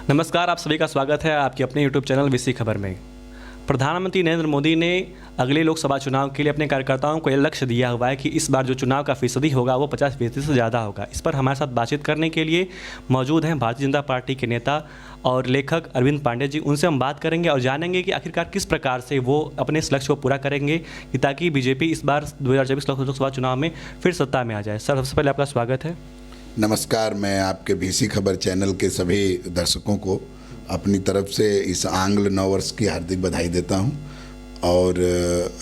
नमस्कार, आप सभी का स्वागत है आपके अपने यूट्यूब चैनल वीसी खबर में। प्रधानमंत्री नरेंद्र मोदी ने अगले लोकसभा चुनाव के लिए अपने कार्यकर्ताओं को यह लक्ष्य दिया हुआ है कि इस बार जो चुनाव का फीसदी होगा वो 50% से ज़्यादा होगा। इस पर हमारे साथ बातचीत करने के लिए मौजूद हैं भारतीय जनता पार्टी के नेता और लेखक अरविंद पांडे जी। उनसे हम बात करेंगे और जानेंगे कि आखिरकार किस प्रकार से वो अपने इस लक्ष्य को पूरा करेंगे कि ताकि बीजेपी इस बार 2024 लोकसभा चुनाव में फिर सत्ता में आ जाए। सर, सबसे पहले आपका स्वागत है। नमस्कार, मैं आपके वीसी खबर चैनल के सभी दर्शकों को अपनी तरफ से इस आंग्ल नववर्ष की हार्दिक बधाई देता हूं और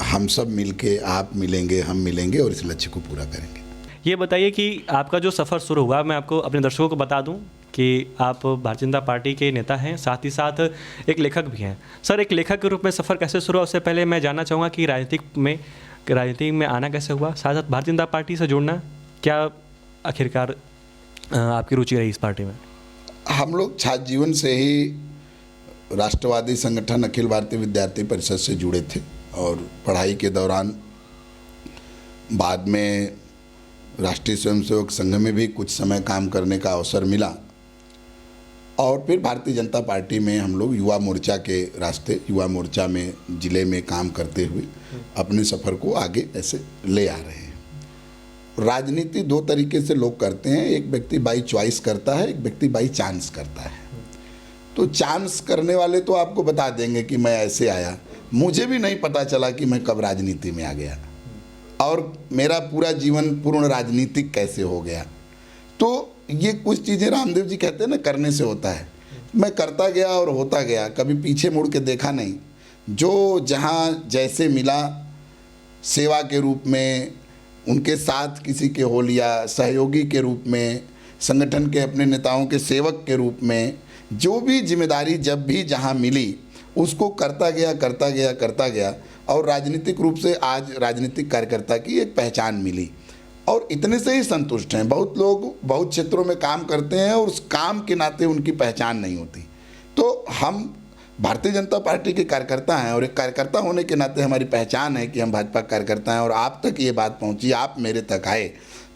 हम सब मिलके, आप मिलेंगे, हम मिलेंगे और इस लक्ष्य को पूरा करेंगे। ये बताइए कि आपका जो सफ़र शुरू हुआ, मैं आपको अपने दर्शकों को बता दूं कि आप भारतीय जनता पार्टी के नेता हैं, साथ ही साथ एक लेखक भी हैं। सर, एक लेखक के रूप में सफ़र कैसे शुरू हुआ, उससे पहले मैं जानना चाहूँगा कि राजनीति में आना कैसे हुआ, साथ साथ भारतीय जनता पार्टी से जुड़ना, क्या आखिरकार आपकी रुचि रही इस पार्टी में? हम लोग छात्र जीवन से ही राष्ट्रवादी संगठन अखिल भारतीय विद्यार्थी परिषद से जुड़े थे और पढ़ाई के दौरान बाद में राष्ट्रीय स्वयंसेवक संघ में भी कुछ समय काम करने का अवसर मिला और फिर भारतीय जनता पार्टी में हम लोग युवा मोर्चा के रास्ते, युवा मोर्चा में जिले में काम करते हुए अपने सफ़र को आगे ऐसे ले आ रहे हैं। राजनीति दो तरीके से लोग करते हैं, एक व्यक्ति बाई चॉइस करता है, एक व्यक्ति बाई चांस करता है। तो चांस करने वाले तो आपको बता देंगे कि मैं ऐसे आया, मुझे भी नहीं पता चला कि मैं कब राजनीति में आ गया और मेरा पूरा जीवन पूर्ण राजनीतिक कैसे हो गया। तो ये कुछ चीज़ें रामदेव जी कहते हैं ना, करने से होता है। मैं करता गया और होता गया, कभी पीछे मुड़ के देखा नहीं। जो जहाँ जैसे मिला, सेवा के रूप में, उनके साथ किसी के हो लिया, सहयोगी के रूप में, संगठन के अपने नेताओं के सेवक के रूप में, जो भी जिम्मेदारी जब भी जहां मिली उसको करता गया और राजनीतिक रूप से आज राजनीतिक कार्यकर्ता की एक पहचान मिली और इतने से ही संतुष्ट हैं। बहुत लोग बहुत क्षेत्रों में काम करते हैं और उस काम के नाते उनकी पहचान नहीं होती। तो हम भारतीय जनता पार्टी के कार्यकर्ता हैं और एक कार्यकर्ता होने के नाते हमारी पहचान है कि हम भाजपा कार्यकर्ता हैं और आप तक ये बात पहुंची, आप मेरे तक आए,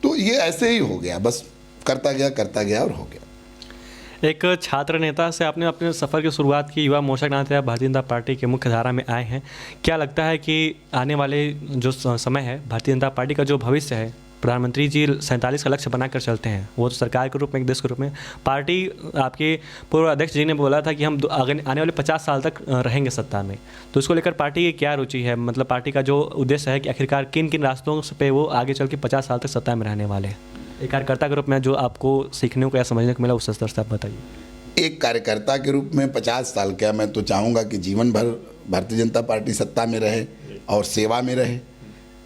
तो ये ऐसे ही हो गया, बस करता गया और हो गया। एक छात्र नेता से आपने अपने सफ़र की शुरुआत की, युवा मोर्चा के नाते आप भारतीय जनता पार्टी के मुख्य धारा में आए हैं। क्या लगता है कि आने वाले जो समय है, भारतीय जनता पार्टी का जो भविष्य है, प्रधानमंत्री जी 47 का लक्ष्य बनाकर चलते हैं, वो तो सरकार के रूप में, एक देश के रूप में, पार्टी आपके पूर्व अध्यक्ष जी ने बोला था कि हम आने वाले 50 साल तक रहेंगे सत्ता में। तो इसको लेकर पार्टी की क्या रुचि है, मतलब पार्टी का जो उद्देश्य है कि आखिरकार किन किन रास्तों पे वो आगे चल के 50 साल तक सत्ता में रहने वाले हैं? एक कार्यकर्ता के रूप में जो आपको सीखने को या समझने को मिला, उस स्तर से आप बताइए। एक कार्यकर्ता के रूप में 50 साल क्या, मैं तो चाहूँगा कि जीवन भर भारतीय जनता पार्टी सत्ता में रहे और सेवा में रहे,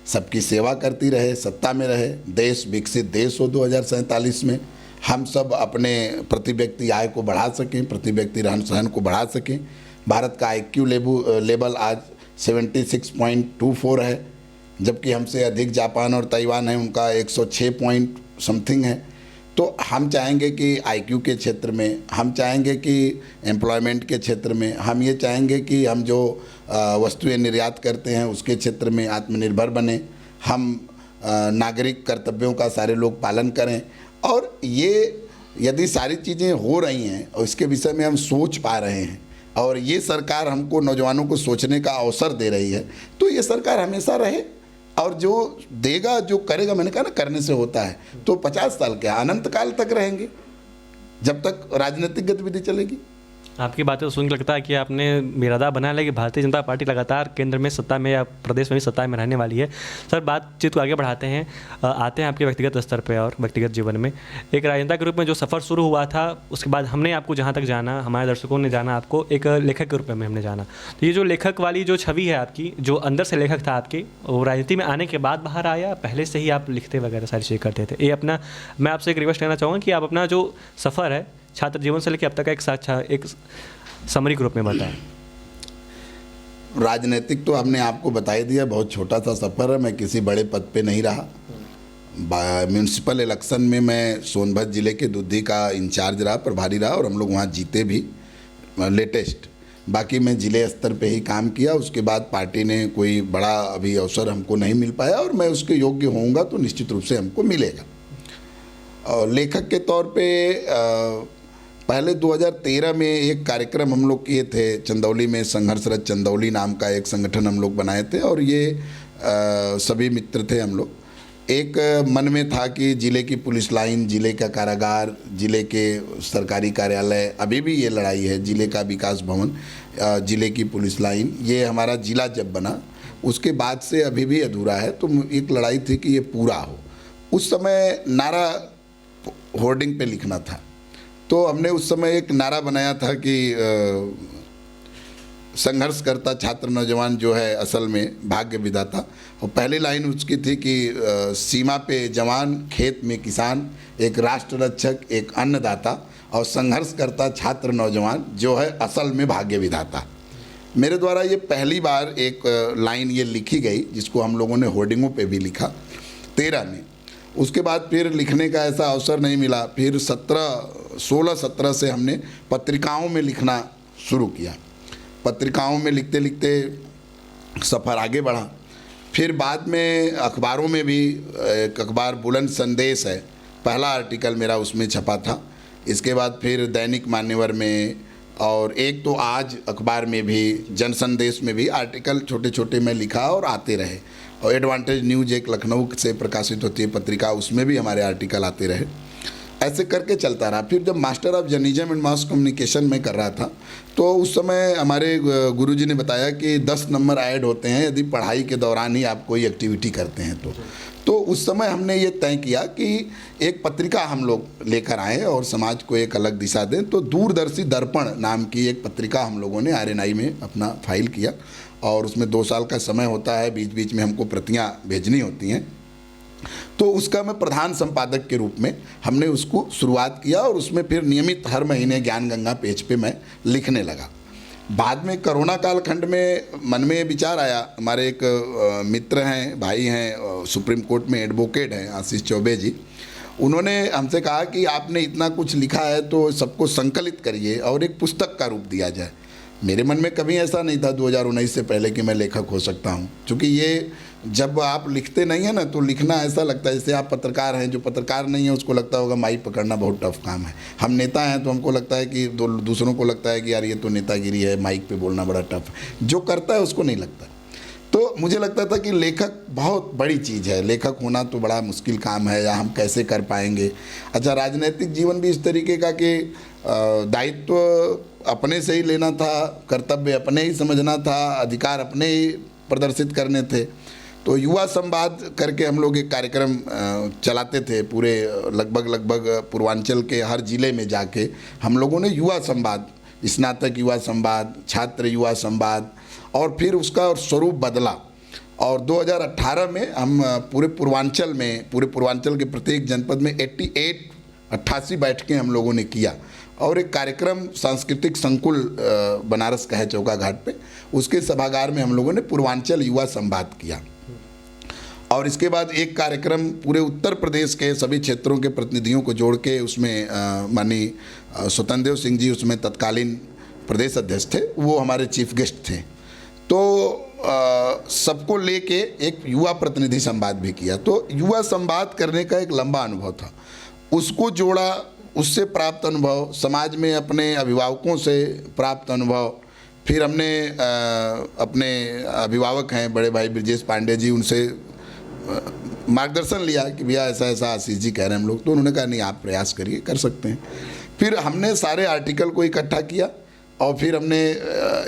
सबकी सेवा करती रहे, सत्ता में रहे, देश विकसित देश हो 2047 में। हम सब अपने प्रति व्यक्ति आय को बढ़ा सकें, प्रति व्यक्ति रहन सहन को बढ़ा सकें। भारत का IQ लेवल आज 76.24 है, जबकि हमसे अधिक जापान और ताइवान है, उनका 106 पॉइंट समथिंग है। तो हम चाहेंगे कि IQ के क्षेत्र में, हम चाहेंगे कि एम्प्लॉयमेंट के क्षेत्र में, हम ये चाहेंगे कि हम जो वस्तुएं निर्यात करते हैं उसके क्षेत्र में आत्मनिर्भर बने, हम नागरिक कर्तव्यों का सारे लोग पालन करें। और ये यदि सारी चीज़ें हो रही हैं और इसके विषय में हम सोच पा रहे हैं और ये सरकार हमको, नौजवानों को सोचने का अवसर दे रही है, तो ये सरकार हमेशा रहे और जो देगा, जो करेगा, मैंने कहा ना, करने से होता है। तो 50 साल क्या, अनंत काल तक रहेंगे जब तक राजनीतिक गतिविधि चलेगी। आपकी बातें सुन के लगता है कि आपने इरादा बना लिया कि भारतीय जनता पार्टी लगातार केंद्र में सत्ता में या प्रदेश में भी सत्ता में रहने वाली है। सर, बातचीत को आगे बढ़ाते हैं, आते हैं आपके व्यक्तिगत स्तर पे और व्यक्तिगत जीवन में। एक राजनेता के रूप में जो सफ़र शुरू हुआ था, उसके बाद हमने आपको जहाँ तक जाना, हमारे दर्शकों ने जाना आपको एक लेखक के रूप में हमने जाना। तो ये जो लेखक वाली जो छवि है आपकी, जो अंदर से लेखक था आपकी, वो राजनीति में आने के बाद बाहर आया, पहले से ही आप लिखते वगैरह सारी चीज़ें करते थे? ये अपना, मैं आपसे एक रिक्वेस्ट करना चाहूँगा कि आप अपना जो सफ़र है छात्र जीवन से लेकर अब तक एक समरी के रूप में बताएं। राजनीतिक तो हमने आपको बता ही दिया, बहुत छोटा सा सफ़र है, मैं किसी बड़े पद पे नहीं रहा। म्यूनसिपल इलेक्शन में मैं सोनभद्र ज़िले के दुद्धी का इंचार्ज रहा, प्रभारी रहा और हम लोग वहाँ जीते भी लेटेस्ट। बाकी मैं ज़िले स्तर पे ही काम किया। उसके बाद पार्टी ने कोई बड़ा अभी अवसर हमको नहीं मिल पाया और मैं उसके योग्य होऊंगा तो निश्चित रूप से हमको मिलेगा। और लेखक के तौर पे पहले 2013 में एक कार्यक्रम हम लोग किए थे चंदौली में, संघर्षरत चंदौली नाम का एक संगठन हम लोग बनाए थे और ये सभी मित्र थे हम लोग। एक मन में था कि ज़िले की पुलिस लाइन, ज़िले का कारागार, ज़िले के सरकारी कार्यालय, अभी भी ये लड़ाई है, ज़िले का विकास भवन, ज़िले की पुलिस लाइन, ये हमारा ज़िला जब बना उसके बाद से अभी भी अधूरा है, तो एक लड़ाई थी कि ये पूरा हो। उस समय नारा होर्डिंग पे लिखना था, तो हमने उस समय एक नारा बनाया था कि संघर्ष करता छात्र नौजवान जो है असल में भाग्य विधाता। और पहली लाइन उसकी थी कि सीमा पे जवान, खेत में किसान, एक राष्ट्र रक्षक, एक अन्नदाता, और संघर्ष करता छात्र नौजवान जो है असल में भाग्य विधाता। मेरे द्वारा ये पहली बार एक लाइन ये लिखी गई, जिसको हम लोगों ने होर्डिंगों पे भी लिखा 13 में। उसके बाद फिर लिखने का ऐसा अवसर नहीं मिला, फिर 16-17 से हमने पत्रिकाओं में लिखना शुरू किया। पत्रिकाओं में लिखते लिखते सफ़र आगे बढ़ा। फिर बाद में अखबारों में भी, एक अखबार बुलंद संदेश है, पहला आर्टिकल मेरा उसमें छपा था। इसके बाद फिर दैनिक मान्यवर में, और एक तो आज अखबार में भी, जन संदेश में भी आर्टिकल छोटे छोटे मैं लिखा और आते रहे। और एडवांटेज न्यूज़ एक लखनऊ से प्रकाशित होती है पत्रिका, उसमें भी हमारे आर्टिकल आते रहे। ऐसे करके चलता रहा। फिर जब master of journalism and mass communication में कर रहा था, तो उस समय हमारे गुरुजी ने बताया कि 10 नंबर ऐड होते हैं यदि पढ़ाई के दौरान ही आप कोई एक्टिविटी करते हैं तो उस समय हमने ये तय किया कि एक पत्रिका हम लोग लेकर आएँ और समाज को एक अलग दिशा दें। तो दूरदर्शी दर्पण नाम की एक पत्रिका हम लोगों ने RNI में अपना फाइल किया, और उसमें 2 साल का समय होता है, बीच बीच में हमको प्रतियां भेजनी होती हैं। तो उसका मैं प्रधान संपादक के रूप में हमने उसको शुरुआत किया, और उसमें फिर नियमित हर महीने ज्ञान गंगा पेज पे मैं लिखने लगा। बाद में कोरोना कालखंड में मन में विचार आया, हमारे एक मित्र हैं, भाई हैं, सुप्रीम कोर्ट में एडवोकेट हैं, आशीष चौबे जी, उन्होंने हमसे कहा कि आपने इतना कुछ लिखा है तो सबको संकलित करिए और एक पुस्तक का रूप दिया जाए। मेरे मन में कभी ऐसा नहीं था 2019 से पहले कि मैं लेखक हो सकता हूँ, क्योंकि ये जब आप लिखते नहीं हैं ना, तो लिखना ऐसा लगता है जैसे आप पत्रकार हैं, जो पत्रकार नहीं है उसको लगता होगा माइक पकड़ना बहुत टफ काम है। हम नेता हैं तो हमको लगता है कि दूसरों को लगता है कि यार ये तो नेतागिरी है, माइक पे बोलना बड़ा टफ है। जो करता है उसको नहीं लगता। तो मुझे लगता था कि लेखक बहुत बड़ी चीज़ है, लेखक होना तो बड़ा मुश्किल काम है, या हम कैसे कर पाएंगे। अच्छा, राजनीतिक जीवन भी इस तरीके का कि दायित्व अपने से ही लेना था, कर्तव्य अपने ही समझना था, अधिकार अपने ही प्रदर्शित करने थे। तो युवा संवाद करके हम लोग एक कार्यक्रम चलाते थे, पूरे लगभग पूर्वांचल के हर जिले में जाके हम लोगों ने युवा संवाद, स्नातक युवा संवाद, छात्र युवा संवाद, और फिर उसका स्वरूप बदला। और 2018 में हम पूरे पूर्वांचल के प्रत्येक जनपद में 88 बैठकें हम लोगों ने किया, और एक कार्यक्रम सांस्कृतिक संकुल बनारस का है चौका घाट पे, उसके सभागार में हम लोगों ने पूर्वांचल युवा संवाद किया। और इसके बाद एक कार्यक्रम पूरे उत्तर प्रदेश के सभी क्षेत्रों के प्रतिनिधियों को जोड़ के, उसमें माननीय स्वतंत्र देव सिंह जी उसमें तत्कालीन प्रदेश अध्यक्ष थे, वो हमारे चीफ गेस्ट थे। तो सबको लेके एक युवा प्रतिनिधि संवाद भी किया। तो युवा संवाद करने का एक लंबा अनुभव था, उसको जोड़ा, उससे प्राप्त अनुभव, समाज में अपने अभिभावकों से प्राप्त अनुभव, फिर हमने अपने अभिभावक हैं बड़े भाई ब्रजेश पांडे जी, उनसे मार्गदर्शन लिया कि भैया ऐसा ऐसा आशीष जी कह रहे हैं हम लोग, तो उन्होंने कहा नहीं आप प्रयास करिए, कर सकते हैं। फिर हमने सारे आर्टिकल को इकट्ठा किया, और फिर हमने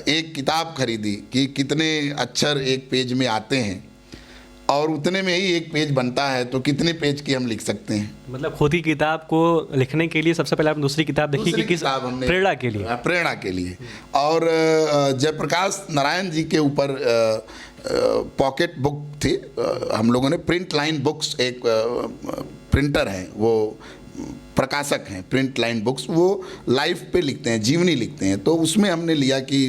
एक किताब खरीदी कि कितने अक्षर एक पेज में आते हैं, और उतने में ही एक पेज बनता है, तो कितने पेज की हम लिख सकते हैं। मतलब खुद की किताब को लिखने के लिए सबसे पहले आपने दूसरी किताब देखी कि किस प्रेरणा के लिए? प्रेरणा के लिए। और जयप्रकाश नारायण जी के ऊपर पॉकेट बुक थी, हम लोगों ने प्रिंट लाइन बुक्स, एक प्रिंटर हैं वो प्रकाशक हैं प्रिंट लाइन बुक्स, वो लाइफ पे लिखते हैं, जीवनी लिखते हैं, तो उसमें हमने लिया कि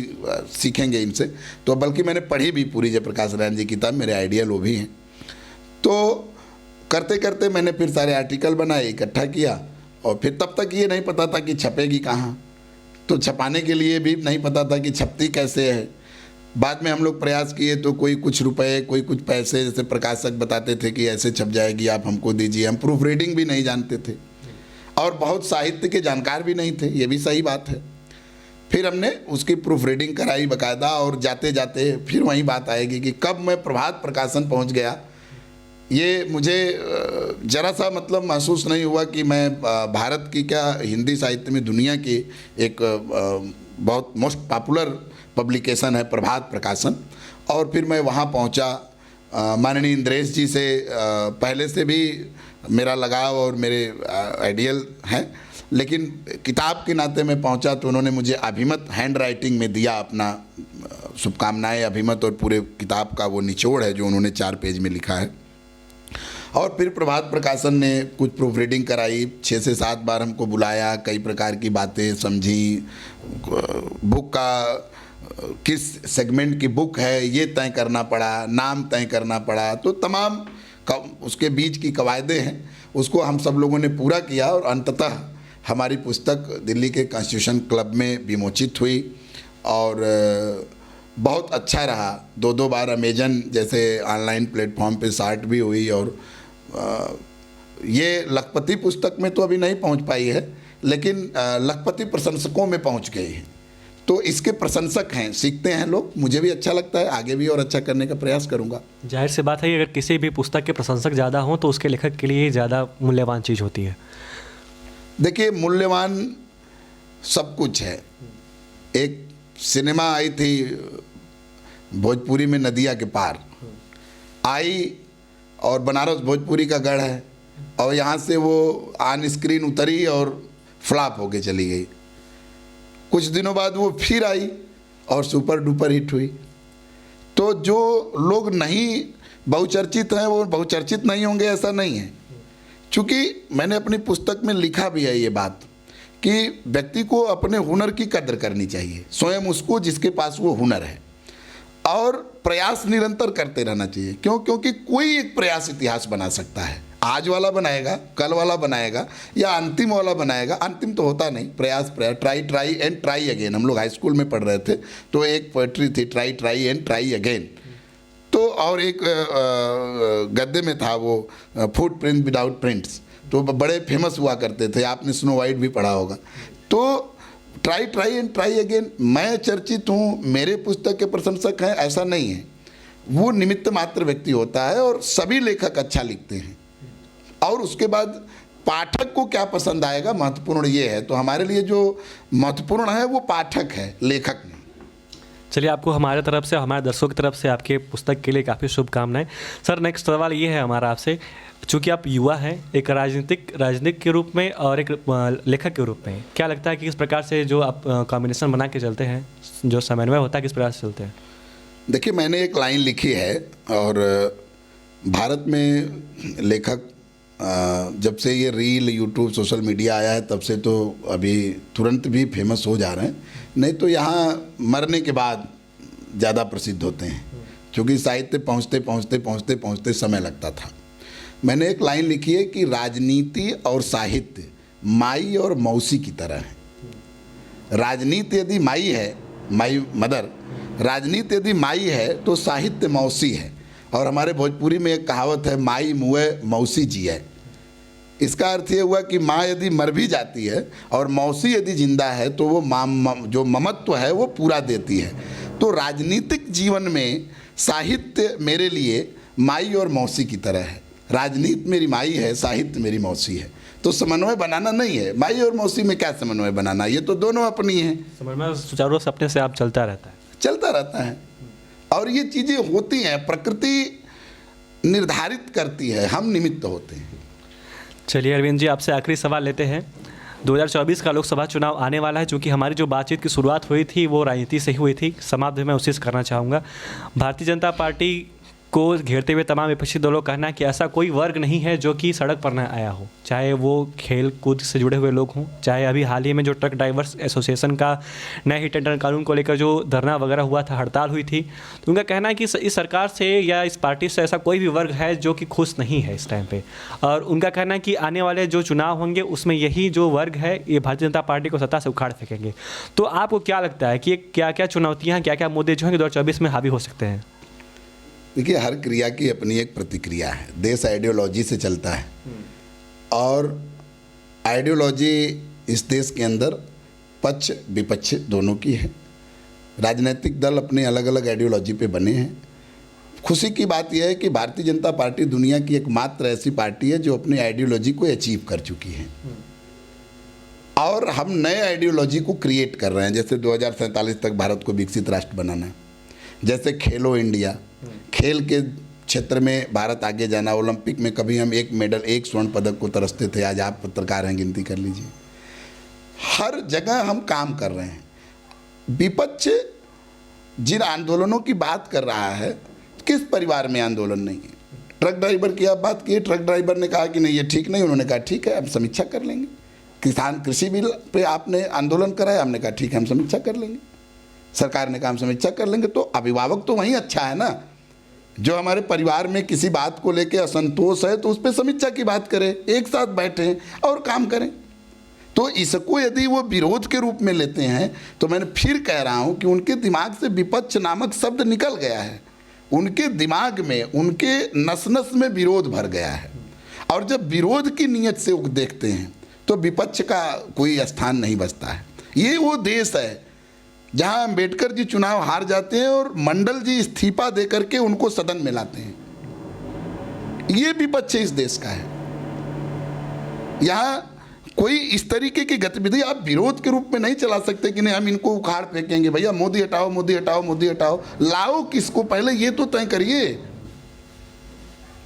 सीखेंगे इनसे। तो बल्कि मैंने पढ़ी भी पूरी जयप्रकाश नारायण जी की किताब, मेरे आइडियल वो भी हैं। तो करते करते मैंने फिर सारे आर्टिकल बनाए, इकट्ठा किया, और फिर तब तक ये नहीं पता था कि छपेगी कहाँ, तो छपाने के लिए भी नहीं पता था कि छपती कैसे है। बाद में हम लोग प्रयास किए तो कोई कुछ रुपए, कोई कुछ पैसे, जैसे प्रकाशक बताते थे कि ऐसे छप जाएगी, आप हमको दीजिए, हम प्रूफ रीडिंग भी नहीं जानते थे। और बहुत साहित्य के जानकार भी नहीं थे, ये भी सही बात है। फिर हमने उसकी प्रूफ रीडिंग कराई बाकायदा, और जाते जाते फिर वही बात आएगी कि कब मैं प्रभात प्रकाशन पहुंच गया, ये मुझे ज़रा सा मतलब महसूस नहीं हुआ कि मैं भारत की क्या, हिंदी साहित्य में दुनिया की एक बहुत मोस्ट पॉपुलर पब्लिकेशन है प्रभात प्रकाशन। और फिर मैं वहाँ पहुँचा। माननीय इंद्रेश जी से पहले से भी मेरा लगाव और मेरे आइडियल हैं, लेकिन किताब के नाते मैं पहुंचा तो उन्होंने मुझे अभिमत हैंड राइटिंग में दिया अपना शुभकामनाएं, अभिमत, और पूरे किताब का वो निचोड़ है जो उन्होंने 4 पेज में लिखा है। और फिर प्रभात प्रकाशन ने कुछ प्रूफ रीडिंग कराई, 6 से 7 बार हमको बुलाया, कई प्रकार की बातें समझी, बुक का किस सेगमेंट की बुक है ये तय करना पड़ा, नाम तय करना पड़ा, तो तमाम उसके बीच की कवायदे हैं, उसको हम सब लोगों ने पूरा किया और अंततः हमारी पुस्तक दिल्ली के कॉन्स्टिट्यूशन क्लब में विमोचित हुई और बहुत अच्छा रहा। 2 बार अमेजन जैसे ऑनलाइन प्लेटफॉर्म पे सार्ट भी हुई, और ये लखपति पुस्तक में तो अभी नहीं पहुंच पाई है, लेकिन लखपति प्रशंसकों में पहुंच गई है। तो इसके प्रशंसक हैं, सीखते हैं लोग, मुझे भी अच्छा लगता है, आगे भी और अच्छा करने का प्रयास करूंगा। जाहिर सी बात है कि अगर किसी भी पुस्तक के प्रशंसक ज़्यादा हों तो उसके लेखक के लिए ज़्यादा मूल्यवान चीज़ होती है। देखिए, मूल्यवान सब कुछ है। एक सिनेमा आई थी भोजपुरी में, नदिया के पार आई, और बनारस भोजपुरी का गढ़ है, और यहाँ से वो ऑन स्क्रीन उतरी और फ्लॉप होके चली गई। कुछ दिनों बाद वो फिर आई और सुपर डुपर हिट हुई। तो जो लोग नहीं बहुचर्चित हैं वो बहुचर्चित नहीं होंगे ऐसा नहीं है। चूँकि मैंने अपनी पुस्तक में लिखा भी है ये बात कि व्यक्ति को अपने हुनर की कदर करनी चाहिए, स्वयं उसको जिसके पास वो हुनर है, और प्रयास निरंतर करते रहना चाहिए। क्योंकि कोई एक प्रयास इतिहास बना सकता है। आज वाला बनाएगा, कल वाला बनाएगा, या अंतिम वाला बनाएगा। अंतिम तो होता नहीं, प्रयास ट्राई एंड ट्राई अगेन। हम लोग हाई स्कूल में पढ़ रहे थे तो एक पोएट्री थी, ट्राई एंड ट्राई अगेन। तो और एक गद्य में था वो फुट प्रिंट विदाउट प्रिंट्स, तो बड़े फेमस हुआ करते थे, आपने स्नो वाइट भी पढ़ा होगा। तो ट्राई एंड ट्राई अगेन। मैं चर्चित हूँ, मेरे पुस्तक के प्रशंसक हैं, ऐसा नहीं है। वो निमित्त मात्र व्यक्ति होता है, और सभी लेखक अच्छा लिखते हैं, और उसके बाद पाठक को क्या पसंद आएगा महत्वपूर्ण ये है। तो हमारे लिए जो महत्वपूर्ण है वो पाठक है, लेखक नहीं। चलिए, आपको हमारे तरफ से, हमारे दर्शकों की तरफ से आपके पुस्तक के लिए काफ़ी शुभकामनाएं। सर, नेक्स्ट सवाल ये है हमारा आपसे, चूँकि आप युवा हैं, एक राजनीतिक के रूप में और एक लेखक के रूप में, क्या लगता है कि किस प्रकार से जो आप कॉम्बिनेशन बना के चलते हैं, जो समन्वय होता है, किस प्रकार से चलते हैं? देखिए, मैंने एक लाइन लिखी है, और भारत में लेखक जब से ये रील, यूट्यूब, सोशल मीडिया आया है तब से तो अभी तुरंत भी फेमस हो जा रहे हैं, नहीं तो यहाँ मरने के बाद ज़्यादा प्रसिद्ध होते हैं, क्योंकि साहित्य पहुँचते समय लगता था। मैंने एक लाइन लिखी है कि राजनीति और साहित्य माई और मौसी की तरह है। राजनीति यदि माई है, माई मदर, राजनीति यदि माई है तो साहित्य मौसी है। और हमारे भोजपुरी में एक कहावत है, माई मुए मौसी जिए। इसका अर्थ ये हुआ कि माँ यदि मर भी जाती है और मौसी यदि जिंदा है तो वो माँ जो ममत्व है वो पूरा देती है। तो राजनीतिक जीवन में साहित्य मेरे लिए माई और मौसी की तरह है। राजनीति मेरी माई है, साहित्य मेरी मौसी है। तो समन्वय बनाना नहीं है, माई और मौसी में क्या समन्वय बनाना, ये तो दोनों अपनी हैं। समन्वय सुचारू रूप से अपने से आप चलता रहता है, और ये चीज़ें होती हैं, प्रकृति निर्धारित करती है, हम निमित्त होते हैं। चलिए अरविंद जी, आपसे आखिरी सवाल लेते हैं। 2024 का लोकसभा चुनाव आने वाला है, चूँकि हमारी जो बातचीत की शुरुआत हुई थी वो राजनीति से ही हुई थी, समाप्त भी मैं उसी से करना चाहूँगा। भारतीय जनता पार्टी को घेरते हुए तमाम विपक्षी दलों का कहना है कि ऐसा कोई वर्ग नहीं है जो कि सड़क पर न आया हो, चाहे वो खेल कूद से जुड़े हुए लोग हों, चाहे अभी हाल ही में जो ट्रक ड्राइवर्स एसोसिएशन का नए ही टेंडर कानून को लेकर जो धरना वगैरह हुआ था, हड़ताल हुई थी, तो उनका कहना है कि इस सरकार से या इस पार्टी से ऐसा कोई भी वर्ग है जो कि खुश नहीं है इस टाइम पे। और उनका कहना है कि आने वाले जो चुनाव होंगे उसमें यही जो वर्ग है ये भारतीय जनता पार्टी को सत्ता से उखाड़ फेंकेंगे। तो आपको क्या लगता है कि क्या क्या चुनौतियाँ, क्या क्या मुद्दे जो हैं 2024 में हावी हो सकते हैं? देखिए, हर क्रिया की अपनी एक प्रतिक्रिया है। देश आइडियोलॉजी से चलता है, और आइडियोलॉजी इस देश के अंदर पक्ष विपक्ष दोनों की है। राजनीतिक दल अपने अलग अलग आइडियोलॉजी पे बने हैं। खुशी की बात यह है कि भारतीय जनता पार्टी दुनिया की एकमात्र ऐसी पार्टी है जो अपनी आइडियोलॉजी को अचीव कर चुकी है, और हम नए आइडियोलॉजी को क्रिएट कर रहे हैं। जैसे 2047 तक भारत को विकसित राष्ट्र बनाना है, जैसे खेलो इंडिया, खेल के क्षेत्र में भारत आगे जाना। ओलंपिक में कभी हम एक मेडल, एक स्वर्ण पदक को तरसते थे, आज आप पत्रकार हैं, गिनती कर लीजिए। हर जगह हम काम कर रहे हैं। विपक्ष जिन आंदोलनों की बात कर रहा है, किस परिवार में आंदोलन नहीं है? ट्रक ड्राइवर की आप बात किए, ट्रक ड्राइवर ने कहा कि नहीं ये ठीक नहीं, उन्होंने कहा ठीक है हम समीक्षा कर लेंगे। किसान कृषि बिल पे आपने आंदोलन कराया, हमने कहा ठीक है हम समीक्षा कर लेंगे। सरकार ने कहा हम समीक्षा कर लेंगे। तो अभिभावक तो वहीं अच्छा है ना, जो हमारे परिवार में किसी बात को लेके असंतोष है तो उस पर समीक्षा की बात करें, एक साथ बैठें और काम करें। तो इसको यदि वो विरोध के रूप में लेते हैं तो मैंने फिर कह रहा हूं कि उनके दिमाग से विपक्ष नामक शब्द निकल गया है। उनके दिमाग में, उनके नस नस में विरोध भर गया है, और जब विरोध की नीयत से वो देखते हैं तो विपक्ष का कोई स्थान नहीं बचता है। ये वो देश है जहां अंबेडकर जी चुनाव हार जाते हैं और मंडल जी इस्तीफा दे करके उनको सदन में लाते हैं। ये विपक्ष इस देश का है। यहाँ कोई इस तरीके की गतिविधि आप विरोध के रूप में नहीं चला सकते कि नहीं हम इनको उखाड़ फेंकेंगे, भैया मोदी हटाओ, मोदी हटाओ, मोदी हटाओ। लाओ किसको, पहले ये तो तय करिए।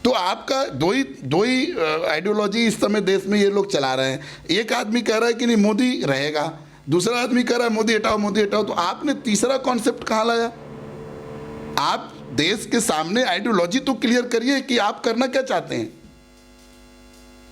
तो आपका दो ही आइडियोलॉजी इस समय देश में ये लोग चला रहे हैं। एक आदमी कह रहा है कि नहीं मोदी रहेगा, दूसरा आदमी कह रहा है मोदी हटाओ, मोदी हटाओ। तो आपने तीसरा कॉन्सेप्ट कहाँ लाया? आप देश के सामने आइडियोलॉजी तो क्लियर करिए कि आप करना क्या चाहते हैं,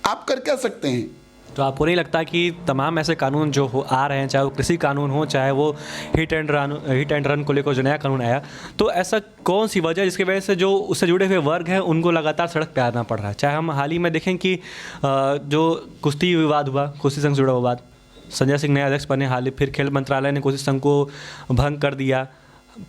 आप कर क्या सकते हैं। तो आपको नहीं लगता कि तमाम ऐसे कानून जो आ रहे हैं, चाहे वो कृषि कानून हो, चाहे वो हिट एंड रन को लेकर जो नया कानून आया, तो ऐसा कौन सी वजह जिसकी वजह से जो उससे जुड़े हुए वर्ग हैं उनको लगातार सड़क पे आना पड़ रहा है? चाहे हम हाल ही में देखें कि जो कुश्ती विवाद हुआ, कुश्ती संघ से जुड़ा विवाद, संजय सिंह नए अध्यक्ष बने हाल ही, फिर खेल मंत्रालय ने कुश्ती संघ को भंग कर दिया,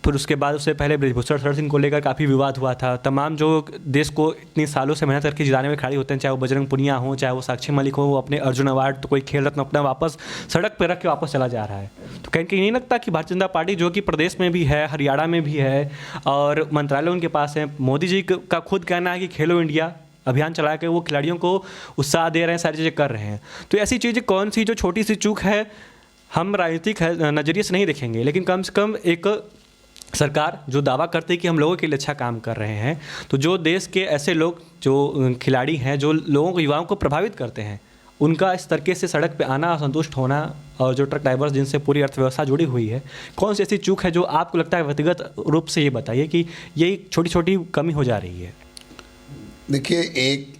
फिर उसके बाद उससे पहले ब्रिजभूषण शरण सिंह को लेकर काफ़ी विवाद हुआ था। तमाम जो देश को इतनी सालों से मेहनत करके जिताने में खड़ी होते हैं, चाहे वो बजरंग पुनिया हो, चाहे वो साक्षी मलिक हो, वो अपने अर्जुन अवार्ड तो कोई खेल रत्न अपना वापस सड़क पर रख के वापस चला जा रहा है। तो कहीं नहीं लगता कि भारतीय जनता पार्टी जो कि प्रदेश में भी है, हरियाणा में भी है और मंत्रालय उनके पास है, मोदी जी का खुद कहना है कि खेलो इंडिया अभियान चला के वो खिलाड़ियों को उत्साह दे रहे हैं, सारी चीज़ें कर रहे हैं, तो ऐसी चीज़ें कौन सी जो छोटी सी चूक है हम राजनीतिक नज़रिए से नहीं देखेंगे, लेकिन कम से कम एक सरकार जो दावा करती है कि हम लोगों के लिए अच्छा काम कर रहे हैं, तो जो देश के ऐसे लोग जो खिलाड़ी हैं, जो लोगों को, युवाओं को प्रभावित करते हैं, उनका इस तरीके से सड़क पे आना, असंतुष्ट होना, और जो ट्रक ड्राइवर्स जिनसे पूरी अर्थव्यवस्था जुड़ी हुई है, कौन सी ऐसी चूक है जो आपको लगता है? व्यक्तिगत रूप से ये बताइए कि ये छोटी छोटी कमी हो जा रही है। देखिए, एक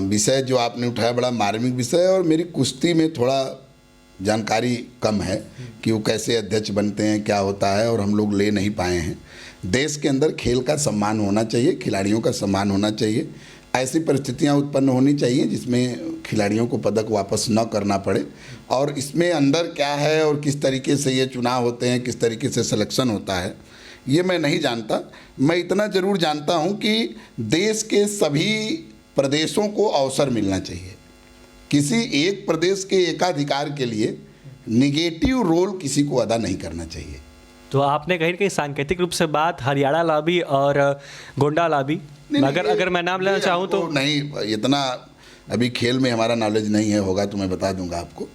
विषय जो आपने उठाया बड़ा मार्मिक विषय है, और मेरी कुश्ती में थोड़ा जानकारी कम है कि वो कैसे अध्यक्ष बनते हैं, क्या होता है, और हम लोग ले नहीं पाए हैं। देश के अंदर खेल का सम्मान होना चाहिए, खिलाड़ियों का सम्मान होना चाहिए। ऐसी परिस्थितियां उत्पन्न होनी चाहिए जिसमें खिलाड़ियों को पदक वापस न करना पड़े। और इसमें अंदर क्या है और किस तरीके से ये चुनाव होते हैं, किस तरीके से सिलेक्शन होता है, ये मैं नहीं जानता। मैं इतना ज़रूर जानता हूँ कि देश के सभी प्रदेशों को अवसर मिलना चाहिए। किसी एक प्रदेश के एकाधिकार के लिए निगेटिव रोल किसी को अदा नहीं करना चाहिए। तो आपने कहीं ना कहीं सांकेतिक रूप से बात हरियाणा लॉबी और गोंडा लॉबी, अगर मैं नाम लेना चाहूँ तो नहीं, इतना अभी खेल में हमारा नॉलेज नहीं है, होगा तो मैं बता दूंगा आपको।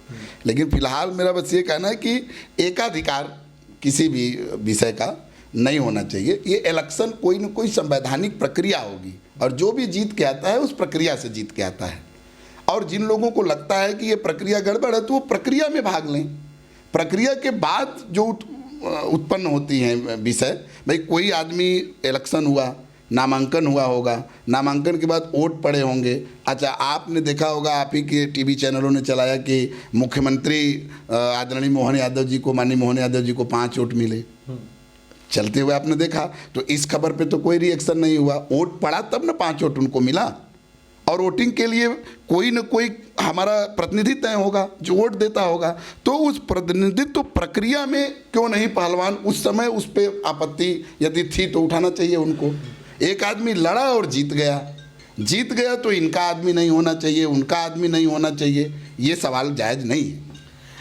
लेकिन फिलहाल मेरा बस ये कहना है कि एकाधिकार किसी भी विषय का नहीं होना चाहिए। ये इलेक्शन कोई न कोई संवैधानिक प्रक्रिया होगी, और जो भी जीत के आता है उस प्रक्रिया से जीत के आता है। और जिन लोगों को लगता है कि ये प्रक्रिया गड़बड़ है तो वो प्रक्रिया में भाग लें। प्रक्रिया के बाद जो उत्पन्न होती हैं विषय, भाई कोई आदमी इलेक्शन हुआ, नामांकन हुआ होगा, नामांकन के बाद वोट पड़े होंगे। अच्छा, आपने देखा होगा, आप ही के टीवी चैनलों ने चलाया कि मुख्यमंत्री आदरणीय मोहन यादव जी को, माननीय मोहन यादव जी को 5 वोट मिले, चलते हुए आपने देखा। तो इस खबर पे तो कोई रिएक्शन नहीं हुआ। वोट पड़ा तब ना 5 वोट उनको मिला। और वोटिंग के लिए कोई न कोई हमारा प्रतिनिधि तय होगा जो वोट देता होगा। तो उस प्रतिनिधित्व प्रक्रिया में क्यों नहीं पहलवान उस समय उस पर आपत्ति यदि थी तो उठाना चाहिए उनको। एक आदमी लड़ा और जीत गया, जीत गया तो इनका आदमी नहीं होना चाहिए, उनका आदमी नहीं होना चाहिए, ये सवाल जायज़ नहीं है।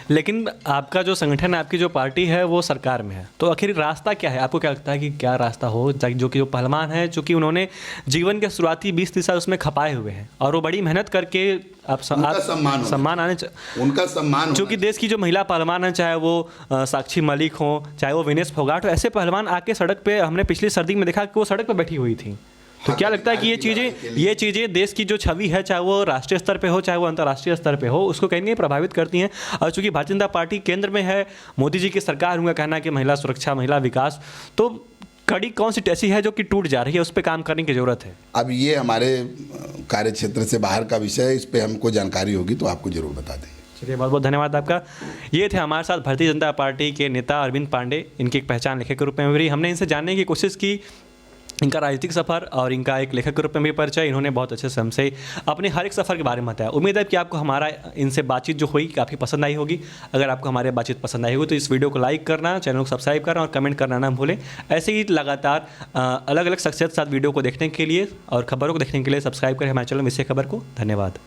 लेकिन आपका जो संगठन है, आपकी जो पार्टी है, वो सरकार में है, तो आखिर रास्ता क्या है? आपको क्या लगता है कि क्या रास्ता हो जो कि जो पहलवान है, चूँकि उन्होंने जीवन के शुरुआती 20-30 साल उसमें खपाए हुए हैं और वो बड़ी मेहनत करके उनका सम्मान आने उनका सम्मान चूँकि देश की जो महिला पहलवान है, चाहे वो साक्षी मलिक हो, चाहे वो विनेश फोगाट हो, ऐसे पहलवान आके सड़क पे हमने पिछली सर्दी में देखा कि वो सड़क पे बैठी हुई थी। तो क्या लगता है कि ये चीज़ें देश की जो छवि है, चाहे वो राष्ट्रीय स्तर पे हो, चाहे वो अंतर्राष्ट्रीय स्तर पे हो, उसको कहीं ना कहीं प्रभावित करती हैं? और चूँकि भारतीय जनता पार्टी केंद्र में है, मोदी जी की सरकार, उनका कहना है कि महिला सुरक्षा, महिला विकास, तो कड़ी कौन सी ऐसी है जो कि टूट जा रही है, उस पर काम करने की ज़रूरत है? अब ये हमारे कार्य क्षेत्र से बाहर का विषय है, इस पर हमको जानकारी होगी तो आपको जरूर बता देंगे। चलिए, बहुत बहुत धन्यवाद आपका। ये थे हमारे साथ भारतीय जनता पार्टी के नेता अरविंद पांडे। इनकी एक पहचान लेखक के रूप में हुई। हमने इनसे जानने की कोशिश की इनका राजनीतिक सफ़र और इनका एक लेखक के रूप में भी परिचय। इन्होंने बहुत अच्छे से हमसे अपने हर एक सफ़र के बारे में बताया। उम्मीद है कि आपको हमारा इनसे बातचीत जो हुई काफ़ी पसंद आई होगी। अगर आपको हमारे बातचीत पसंद आई होगी तो इस वीडियो को लाइक करना, चैनल को सब्सक्राइब करना और कमेंट करना ना भूलें। ऐसे ही लगातार अलग अलग शख्सियत के साथ वीडियो को देखने के लिए और खबरों को देखने के लिए सब्सक्राइब करें हमारे चैनल विषय खबर को। धन्यवाद।